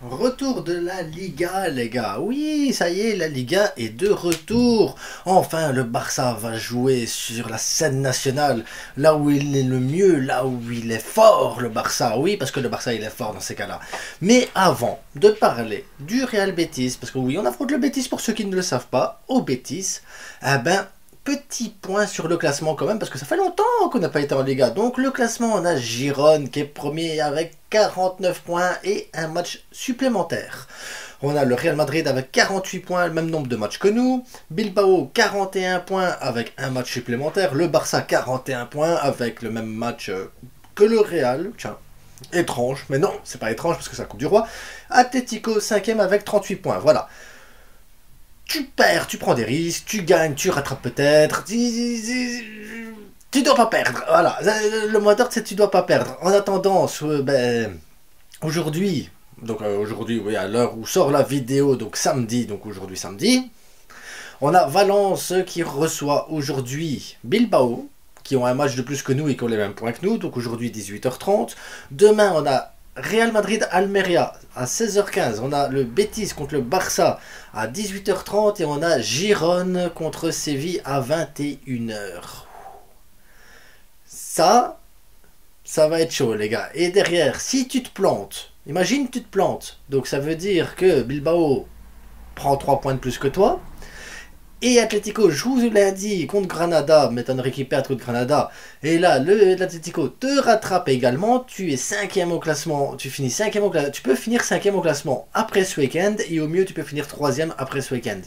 Retour de la Liga, les gars. Oui, ça y est, la Liga est de retour. Enfin, le Barça va jouer sur la scène nationale, là où il est le mieux, là où il est fort, le Barça. Oui, parce que le Barça, il est fort dans ces cas-là. Mais avant de parler du Real Betis, parce que oui, on affronte le Betis pour ceux qui ne le savent pas, au Betis, petit point sur le classement quand même, parce que ça fait longtemps qu'on n'a pas été en Liga. Donc le classement, on a Girone qui est premier avec 49 points et un match supplémentaire. On a le Real Madrid avec 48 points, le même nombre de matchs que nous. Bilbao 41 points avec un match supplémentaire. Le Barça 41 points avec le même match que le Real. Tiens, étrange, mais non, c'est pas étrange parce que c'est la Coupe du Roi. Atlético 5e avec 38 points, voilà. Tu perds, tu prends des risques, tu gagnes, tu rattrapes peut-être. Tu dois pas perdre. Voilà. Le mot d'ordre, c'est tu dois pas perdre. En attendant, aujourd'hui, aujourd'hui, oui, à l'heure où sort la vidéo, donc samedi, donc aujourd'hui samedi, on a Valence qui reçoit aujourd'hui Bilbao, qui ont un match de plus que nous et qui ont les mêmes points que nous, donc aujourd'hui 18h30. Demain, on a Real Madrid-Almeria à 16h15. On a le Betis contre le Barça à 18h30 et on a Girone contre Séville à 21h. Ça va être chaud, les gars. Et derrière, si tu te plantes, imagine tu te plantes. Donc ça veut dire que Bilbao prend 3 points de plus que toi. Et Atlético joue lundi contre Granada, m'étonnerait qu'il perde contre Granada. Et là, l'Atlético te rattrape également. Tu es 5e au classement. Tu finis 5e au classement. Tu peux finir 5e au classement après ce week-end. Et au mieux, tu peux finir 3e après ce week-end.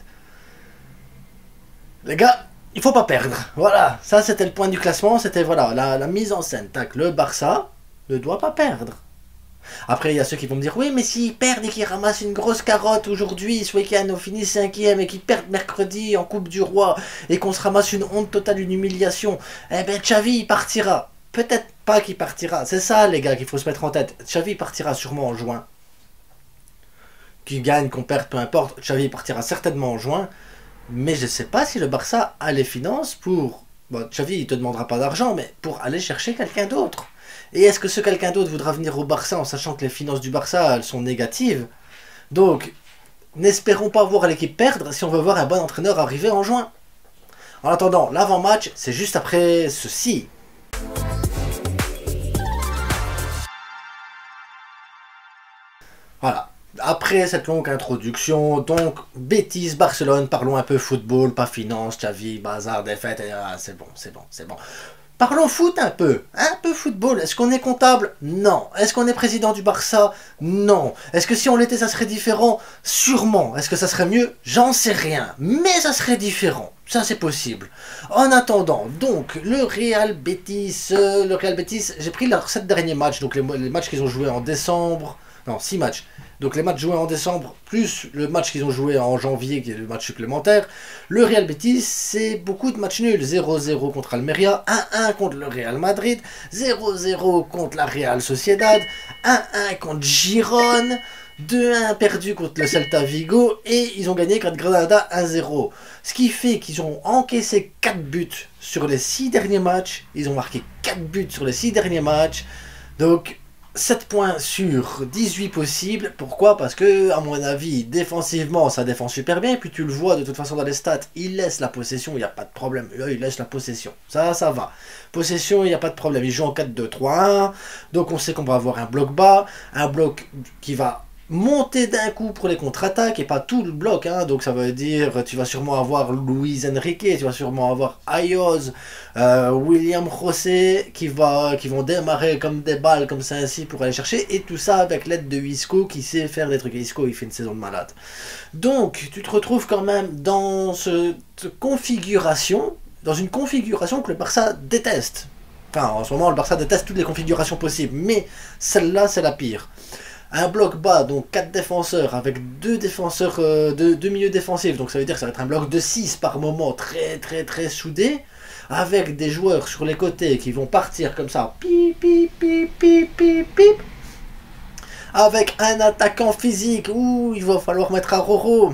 Les gars, il faut pas perdre. Voilà, ça c'était le point du classement. C'était voilà la mise en scène. Tac, le Barça ne doit pas perdre. Après, il y a ceux qui vont me dire, oui, mais s'ils perdent et qu'ils ramassent une grosse carotte aujourd'hui, ce week-end, on finit 5e et qu'ils perdent mercredi en Coupe du Roi et qu'on se ramasse une honte totale, une humiliation, eh ben Xavi, il partira. Peut-être pas qu'il partira. C'est ça, les gars, qu'il faut se mettre en tête. Xavi partira sûrement en juin. Qu'il gagne, qu'on perde, peu importe. Xavi partira certainement en juin. Mais je ne sais pas si le Barça a les finances pour... Bon, Xavi, il te demandera pas d'argent, mais pour aller chercher quelqu'un d'autre. Et est-ce que ce quelqu'un d'autre voudra venir au Barça en sachant que les finances du Barça, elles sont négatives? Donc, n'espérons pas voir l'équipe perdre si on veut voir un bon entraîneur arriver en juin. En attendant, l'avant-match, c'est juste après ceci. Voilà. Après cette longue introduction, donc, Betis, Barcelone, parlons un peu football, pas finance, Xavi, bazar, défaite, et, c'est bon, c'est bon, c'est bon. Parlons foot un peu football. Est-ce qu'on est comptable? Non. Est-ce qu'on est président du Barça? Non. Est-ce que si on l'était, ça serait différent? Sûrement. Est-ce que ça serait mieux? J'en sais rien. Mais ça serait différent. Ça, c'est possible. En attendant, donc, le Real Betis, j'ai pris leurs 7 derniers matchs, donc les matchs qu'ils ont joués en décembre. Non, 6 matchs. Donc les matchs joués en décembre, plus le match qu'ils ont joué en janvier, qui est le match supplémentaire. Le Real Betis, c'est beaucoup de matchs nuls. 0-0 contre Almeria, 1-1 contre le Real Madrid, 0-0 contre la Real Sociedad, 1-1 contre Girone, 2-1 perdu contre le Celta Vigo, et ils ont gagné contre Granada 1-0. Ce qui fait qu'ils ont encaissé 4 buts sur les 6 derniers matchs. Ils ont marqué 4 buts sur les 6 derniers matchs. Donc... 7 points sur 18 possibles. Pourquoi? Parce que, à mon avis, défensivement, ça défend super bien. Et puis tu le vois de toute façon dans les stats, il laisse la possession, il n'y a pas de problème. Il laisse la possession. Ça va. Possession, il n'y a pas de problème. Il joue en 4-2-3-1. Donc on sait qu'on va avoir un bloc bas, un bloc qui va monter d'un coup pour les contre-attaques et pas tout le bloc, hein. Donc ça veut dire tu vas sûrement avoir Luis Enrique, tu vas sûrement avoir Ayoz, William José qui vont démarrer comme des balles comme ça ainsi pour aller chercher, et tout ça avec l'aide de Isco qui sait faire des trucs. Isco, il fait une saison de malade. Donc tu te retrouves quand même dans cette configuration, dans une configuration que le Barça déteste. Enfin, en ce moment, le Barça déteste toutes les configurations possibles, mais celle-là, c'est la pire. Un bloc bas, donc 4 défenseurs, avec 2 défenseurs, 2 milieux défensifs, donc ça veut dire que ça va être un bloc de 6 par moment, très soudé, avec des joueurs sur les côtés qui vont partir comme ça, pip, pip, pip, pip, pip, pip, avec un attaquant physique, où il va falloir mettre à Roro.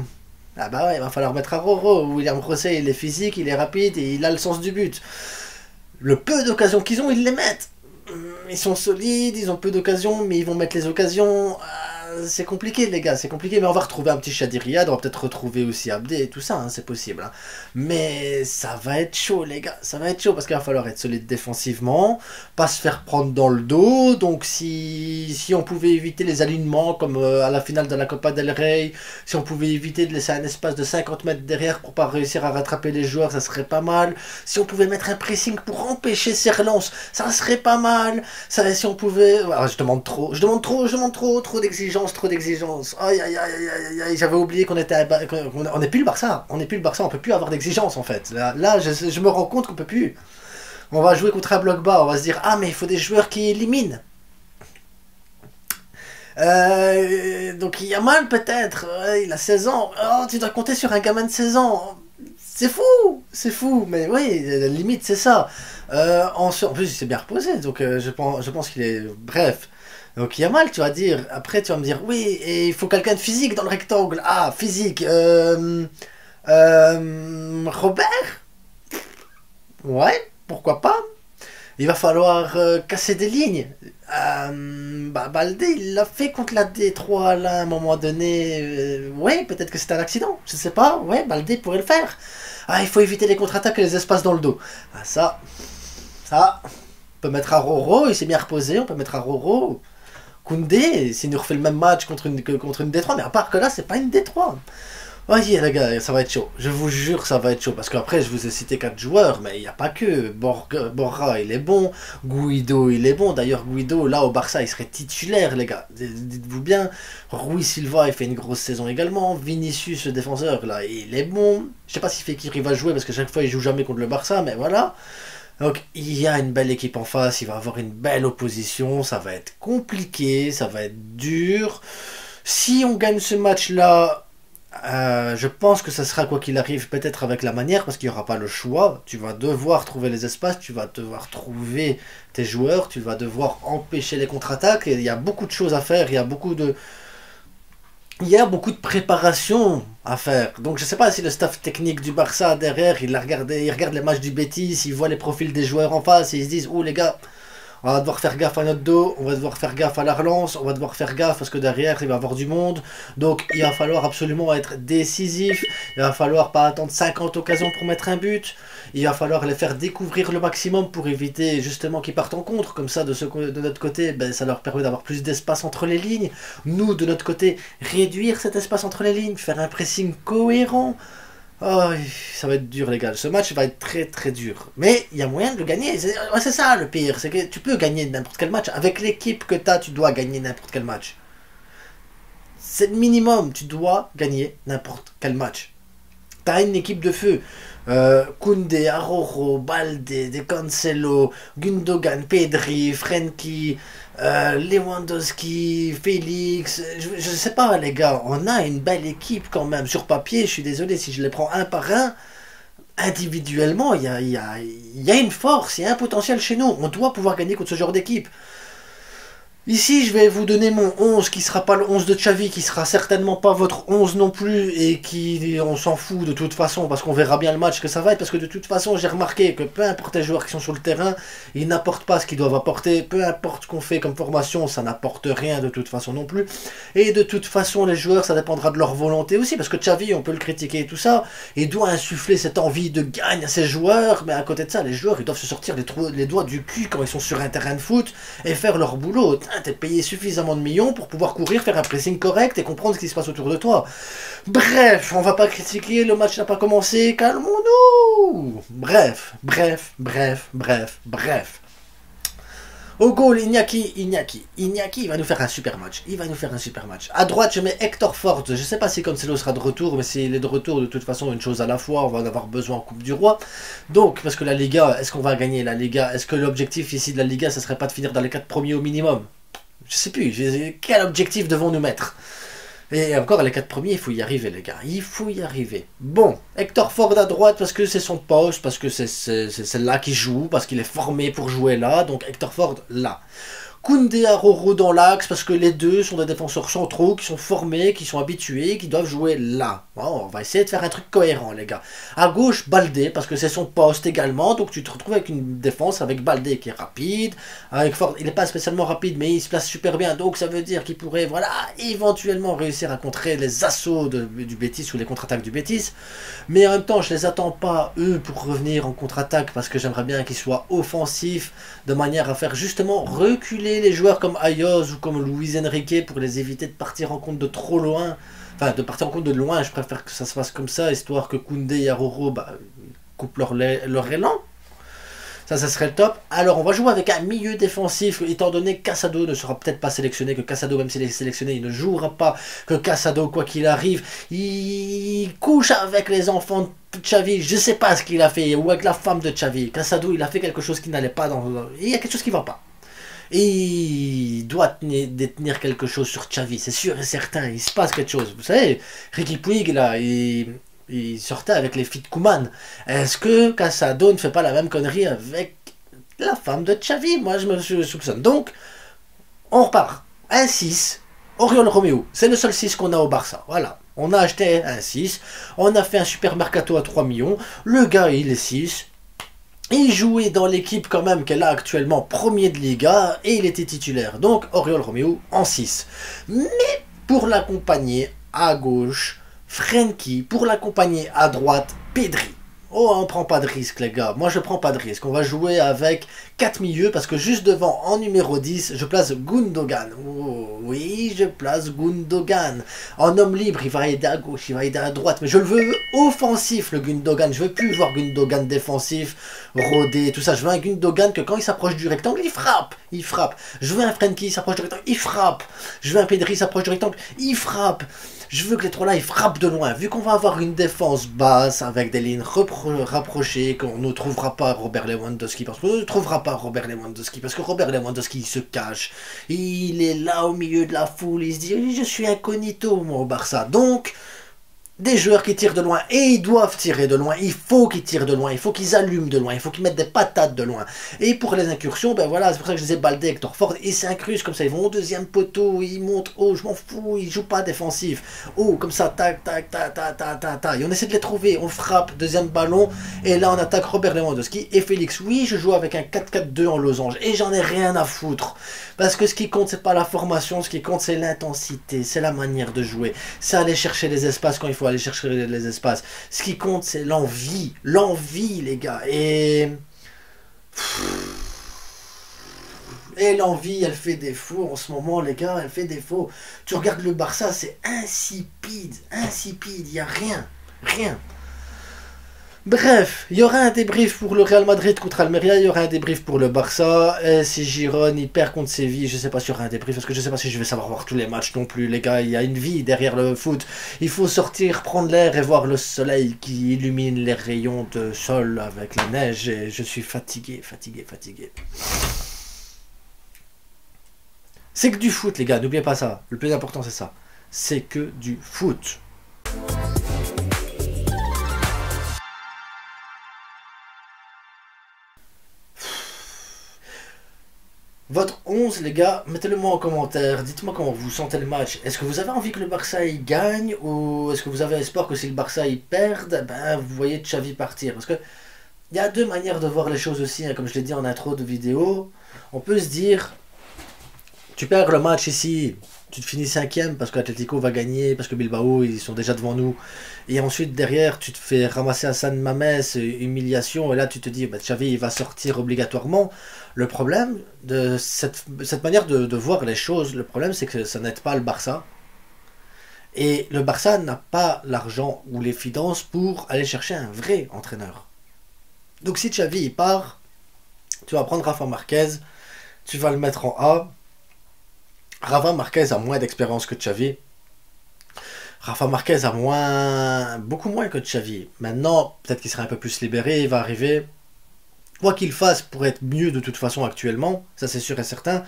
Ah bah ouais, il va falloir mettre à Roro. William José, il est physique, il est rapide, et il a le sens du but. Le peu d'occasions qu'ils ont, ils les mettent. Ils sont solides, ils ont peu d'occasions, mais ils vont mettre les occasions. c'est compliqué les gars, c'est compliqué, mais on va retrouver un petit Shadi Riyad, on va peut-être retrouver aussi Abdé et tout ça, hein, c'est possible. Hein. Mais ça va être chaud les gars, ça va être chaud parce qu'il va falloir être solide défensivement, pas se faire prendre dans le dos, donc si on pouvait éviter les alignements comme à la finale de la Copa del Rey, si on pouvait éviter de laisser un espace de 50 mètres derrière pour pas réussir à rattraper les joueurs, ça serait pas mal. Si on pouvait mettre un pressing pour empêcher ces relances, ça serait pas mal. Ça, si on pouvait... Ah, je demande trop, trop d'exigences, trop d'exigences. Aïe, aïe, aïe, aïe, aïe, aïe, j'avais oublié qu'on était... On n'est plus le Barça, on n'est plus le Barça, on peut plus avoir d'exigences en fait. Là je me rends compte qu'on peut plus. On va jouer contre un bloc bas, on va se dire, ah mais il faut des joueurs qui éliminent. Donc il y a mal peut-être, il a 16 ans, oh, tu dois compter sur un gamin de 16 ans. C'est fou, mais oui, la limite c'est ça. En plus, il s'est bien reposé, donc je pense qu'il est... Bref, donc il y a mal, tu vas dire. Après, tu vas me dire, oui, et il faut quelqu'un de physique dans le rectangle. Ah, physique. Robert? Ouais, pourquoi pas? Il va falloir casser des lignes. Baldé, il l'a fait contre la D3 là, à un moment donné. Ouais, peut-être que c'était un accident. Je sais pas. Ouais, Baldé pourrait le faire. Ah, il faut éviter les contre-attaques et les espaces dans le dos. Ah, ça. On peut mettre à Roro, il s'est bien reposé. On peut mettre à Roro. Koundé, s'il nous refait le même match contre une D3. Mais à part que là, c'est pas une D3. Ouais, les gars, ça va être chaud. Je vous jure, ça va être chaud. Parce qu'après, je vous ai cité 4 joueurs, mais il n'y a pas que. Borja, il est bon. Guido, il est bon. D'ailleurs, Guido, là, au Barça, il serait titulaire, les gars. Dites-vous bien. Rui Silva, il fait une grosse saison également. Vinicius, le défenseur, là, il est bon. Je sais pas si Fekir va jouer, parce que chaque fois, il joue jamais contre le Barça, mais voilà. Donc, il y a une belle équipe en face. Il va avoir une belle opposition. Ça va être compliqué. Ça va être dur. Si on gagne ce match-là. Je pense que ça sera quoi qu'il arrive peut-être avec la manière parce qu'il n'y aura pas le choix. Tu vas devoir trouver les espaces, tu vas devoir trouver tes joueurs, tu vas devoir empêcher les contre-attaques. Et il y a beaucoup de choses à faire, il y a beaucoup de préparation à faire. Donc je sais pas si le staff technique du Barça derrière, il regarde les matchs du Betis, il voit les profils des joueurs en face et ils se disent oh les gars, on va devoir faire gaffe à notre dos, on va devoir faire gaffe à la relance, on va devoir faire gaffe parce que derrière il va y avoir du monde. Donc il va falloir absolument être décisif, il va falloir pas attendre 50 occasions pour mettre un but, il va falloir les faire découvrir le maximum pour éviter justement qu'ils partent en contre. Comme ça de notre côté, ben, ça leur permet d'avoir plus d'espace entre les lignes. Nous de notre côté, réduire cet espace entre les lignes, faire un pressing cohérent. Oh, ça va être dur les gars, ce match va être très très dur. Mais il y a moyen de le gagner, c'est ça le pire, c'est que tu peux gagner n'importe quel match. Avec l'équipe que tu as, tu dois gagner n'importe quel match. C'est le minimum, tu dois gagner n'importe quel match. Tu as une équipe de feu. Koundé, Araujo, Baldé, De Cancelo, Gundogan, Pedri, Frenkie, Lewandowski, Félix, je sais pas les gars, on a une belle équipe quand même. Sur papier, je suis désolé si je les prends un par un, individuellement, il y a une force, il y a un potentiel chez nous. On doit pouvoir gagner contre ce genre d'équipe. Ici, je vais vous donner mon 11 qui sera pas le 11 de Xavi, qui sera certainement pas votre 11 non plus, et qui, on s'en fout de toute façon, parce qu'on verra bien le match que ça va être, parce que de toute façon, j'ai remarqué que peu importe les joueurs qui sont sur le terrain, ils n'apportent pas ce qu'ils doivent apporter, peu importe ce qu'on fait comme formation, ça n'apporte rien de toute façon non plus, et de toute façon, les joueurs, ça dépendra de leur volonté aussi, parce que Xavi, on peut le critiquer et tout ça, il doit insuffler cette envie de gagne à ses joueurs, mais à côté de ça, les joueurs, ils doivent se sortir les doigts du cul quand ils sont sur un terrain de foot, et faire leur boulot. T'es payé suffisamment de millions pour pouvoir courir, faire un pressing correct et comprendre ce qui se passe autour de toi. Bref, on va pas critiquer, le match n'a pas commencé, calmons-nous. Bref. Au goal, Iñaki, il va nous faire un super match. À droite, je mets Hector Ford. Je sais pas si Cancelo sera de retour, mais s'il est de retour, de toute façon, une chose à la fois, on va en avoir besoin en Coupe du Roi. Donc, parce que la Liga, est-ce qu'on va gagner la Liga? Est-ce que l'objectif ici de la Liga, ce serait pas de finir dans les 4 premiers au minimum? Je sais plus, quel objectif devons nous mettre? Et encore, les 4 premiers, il faut y arriver, les gars. Il faut y arriver. Bon, Hector Ford à droite, parce que c'est son poste, parce que c'est là qu'il joue, parce qu'il est formé pour jouer là. Donc, Hector Ford, là. Koundé à Roro dans l'axe, parce que les deux sont des défenseurs centraux, qui sont formés, qui sont habitués, qui doivent jouer là. Bon, on va essayer de faire un truc cohérent, les gars. À gauche, Baldé, parce que c'est son poste également, donc tu te retrouves avec une défense avec Baldé qui est rapide, avec Ford, il n'est pas spécialement rapide, mais il se place super bien, donc ça veut dire qu'il pourrait, voilà, éventuellement réussir à contrer les assauts du Betis ou les contre-attaques du Betis. Mais en même temps, je les attends pas, eux, pour revenir en contre-attaque, parce que j'aimerais bien qu'ils soient offensifs, de manière à faire justement reculer les joueurs comme Ayoz ou comme Luis Enrique pour les éviter de partir en compte de trop loin. Enfin, de partir en compte de loin, je préfère que ça se fasse comme ça, histoire que Koundé et Aroro coupent leur élan. Ça serait le top. Alors, on va jouer avec un milieu défensif, étant donné que Casado ne sera peut-être pas sélectionné, que Casado, même s'il est sélectionné, il ne jouera pas, que Casado, quoi qu'il arrive, il couche avec les enfants de Xavi. Je ne sais pas ce qu'il a fait, ou avec la femme de Xavi. Casado, il a fait quelque chose qui n'allait pas dans... Il y a quelque chose qui ne va pas. Et il doit détenir quelque chose sur Xavi, c'est sûr et certain, il se passe quelque chose. Vous savez, Ricky Puig, là, il sortait avec les filles de Koeman. Est-ce que Casado ne fait pas la même connerie avec la femme de Xavi? Moi, je me soupçonne. Donc, on repart. Un 6, Oriol Romeu. C'est le seul 6 qu'on a au Barça. Voilà. On a acheté un 6. On a fait un super mercato à 3 millions. Le gars, il est 6. Il jouait dans l'équipe quand même qu'elle a actuellement premier de Liga et il était titulaire. Donc Oriol Romeu en 6. Mais pour l'accompagner à gauche, Frenkie. Pour l'accompagner à droite, Pedri. Oh, on prend pas de risque les gars. Moi je prends pas de risque. On va jouer avec 4 milieux parce que juste devant en numéro 10, je place Gundogan. Oh, oui, je place Gundogan. En homme libre, il va aider à gauche, il va aider à droite. Mais je le veux offensif le Gundogan. Je veux plus voir Gundogan défensif, rodé, tout ça. Je veux un Gundogan que quand il s'approche du rectangle, il frappe. Il frappe. Je veux un Frenkie qui s'approche du rectangle, il frappe. Je veux un Pedri qui s'approche du rectangle, il frappe. Je veux que les trois là ils frappent de loin. Vu qu'on va avoir une défense basse avec des lignes rapprochées, qu'on ne trouvera pas Robert Lewandowski, parce qu'on ne trouvera pas Robert Lewandowski, parce que Robert Lewandowski il se cache. Il est là au milieu de la foule, il se dit je suis incognito moi au Barça. Donc des joueurs qui tirent de loin, et ils doivent tirer de loin, il faut qu'ils tirent de loin, il faut qu'ils allument de loin, il faut qu'ils mettent des patates de loin. Et pour les incursions, ben voilà, c'est pour ça que je les ai Baldé, Hector Ford, ils s'incrusent comme ça, ils vont au deuxième poteau, ils montent haut, je m'en fous, ils jouent pas défensif. Oh, comme ça, tac, tac, tac, tac, tac, tac, tac, et on essaie de les trouver, on frappe, deuxième ballon, et là on attaque Robert Lewandowski et Félix. Oui, je joue avec un 4-4-2 en losange, et j'en ai rien à foutre. Parce que ce qui compte, c'est pas la formation, ce qui compte, c'est l'intensité, c'est la manière de jouer, c'est aller chercher les espaces quand il faut aller chercher les espaces. Ce qui compte, c'est l'envie, les gars. Et l'envie, elle fait défaut en ce moment, les gars, elle fait défaut. Tu regardes le Barça, c'est insipide, il y a rien. Bref, il y aura un débrief pour le Real Madrid contre Almeria, il y aura un débrief pour le Barça, et si Girone il perd contre Séville, je sais pas s'il y aura un débrief, parce que je sais pas si je vais savoir voir tous les matchs non plus, les gars, il y a une vie derrière le foot, il faut sortir, prendre l'air et voir le soleil qui illumine les rayons de sol avec la neige, et je suis fatigué. C'est que du foot les gars, n'oubliez pas ça, le plus important c'est ça, c'est que du foot. Votre 11, les gars, mettez-le moi en commentaire. Dites-moi comment vous sentez le match. Est-ce que vous avez envie que le Barça il gagne ou est-ce que vous avez espoir que si le Barça il perde, ben vous voyez Xavi partir? Parce que il y a deux manières de voir les choses aussi, hein, comme je l'ai dit en intro de vidéo. On peut se dire, tu perds le match ici, tu te finis 5ème parce que l'Atlético va gagner, parce que Bilbao ils sont déjà devant nous. Et ensuite derrière tu te fais ramasser à San Mamés, humiliation, et là tu te dis bah, Xavi il va sortir obligatoirement. Le problème de cette manière de voir les choses, le problème c'est que ça n'aide pas le Barça. Et le Barça n'a pas l'argent ou les finances pour aller chercher un vrai entraîneur. Donc si Xavi il part, tu vas prendre Rafa Marquez, tu vas le mettre en A. Rafa Marquez a moins d'expérience que Xavi. Rafa Marquez a beaucoup moins que Xavi. Maintenant, peut-être qu'il sera un peu plus libéré, il va arriver. Quoi qu'il fasse pour être mieux de toute façon actuellement, ça c'est sûr et certain,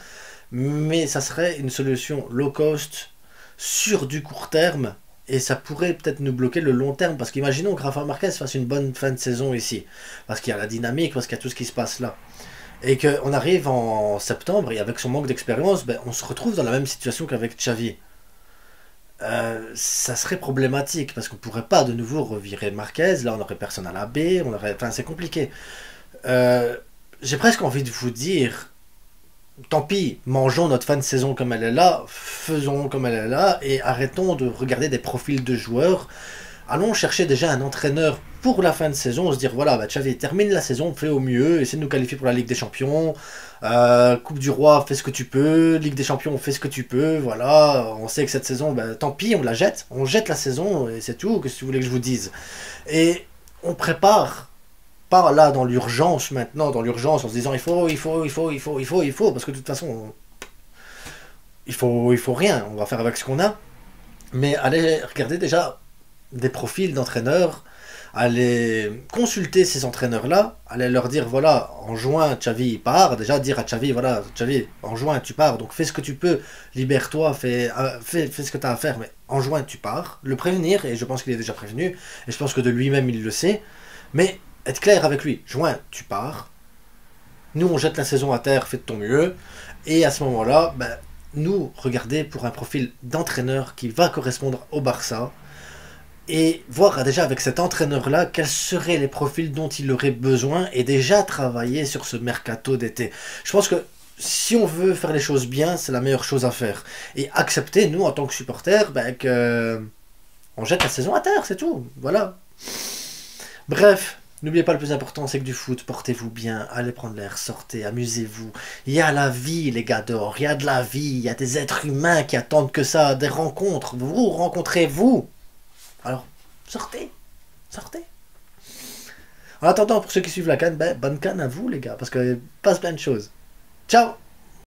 mais ça serait une solution low cost sur du court terme et ça pourrait peut-être nous bloquer le long terme parce qu'imaginons que Rafa Marquez fasse une bonne fin de saison ici, parce qu'il y a la dynamique, parce qu'il y a tout ce qui se passe là. Et qu'on arrive en septembre et avec son manque d'expérience, ben, on se retrouve dans la même situation qu'avec Xavi. Ça serait problématique parce qu'on pourrait pas de nouveau revirer Marquez. Là, on aurait personne à la B. On aurait, enfin, c'est compliqué. Euh, j'ai presque envie de vous dire, tant pis, mangeons notre fin de saison comme elle est là, faisons comme elle est là et arrêtons de regarder des profils de joueurs. Allons chercher déjà un entraîneur pour la fin de saison, se dire voilà, bah, Xavi termine la saison, fais au mieux, essaie de nous qualifier pour la Ligue des Champions, Coupe du Roi, fais ce que tu peux, Ligue des Champions, fais ce que tu peux, voilà, on sait que cette saison, bah, tant pis, on jette la saison et c'est tout, qu'est-ce que tu voulais que je vous dise. Et on prépare, pas là dans l'urgence maintenant, dans l'urgence en se disant il faut, parce que de toute façon, il faut rien, on va faire avec ce qu'on a, mais allez regarder déjà des profils d'entraîneurs, aller consulter ces entraîneurs-là, aller leur dire voilà, en juin, Xavi part, déjà dire à Xavi voilà, Xavi, en juin tu pars, donc fais ce que tu peux, libère-toi, fais ce que tu as à faire, mais en juin tu pars, le prévenir, et je pense qu'il est déjà prévenu, et je pense que de lui-même il le sait, mais être clair avec lui, juin tu pars, nous on jette la saison à terre, fais de ton mieux, et à ce moment-là, ben, nous regarder pour un profil d'entraîneur qui va correspondre au Barça, et voir déjà avec cet entraîneur-là quels seraient les profils dont il aurait besoin et déjà travailler sur ce mercato d'été. Je pense que si on veut faire les choses bien, c'est la meilleure chose à faire. Et accepter, nous, en tant que supporters, ben, que on jette la saison à terre, c'est tout. Voilà. Bref, n'oubliez pas le plus important, c'est que du foot, portez-vous bien, allez prendre l'air, sortez, amusez-vous. Il y a la vie, les gars d'or, il y a de la vie, il y a des êtres humains qui attendent que ça, des rencontres. Vous rencontrez vous. Alors, sortez, sortez. En attendant, pour ceux qui suivent la canne, ben, bonne canne à vous les gars, parce qu'il passe plein de choses. Ciao!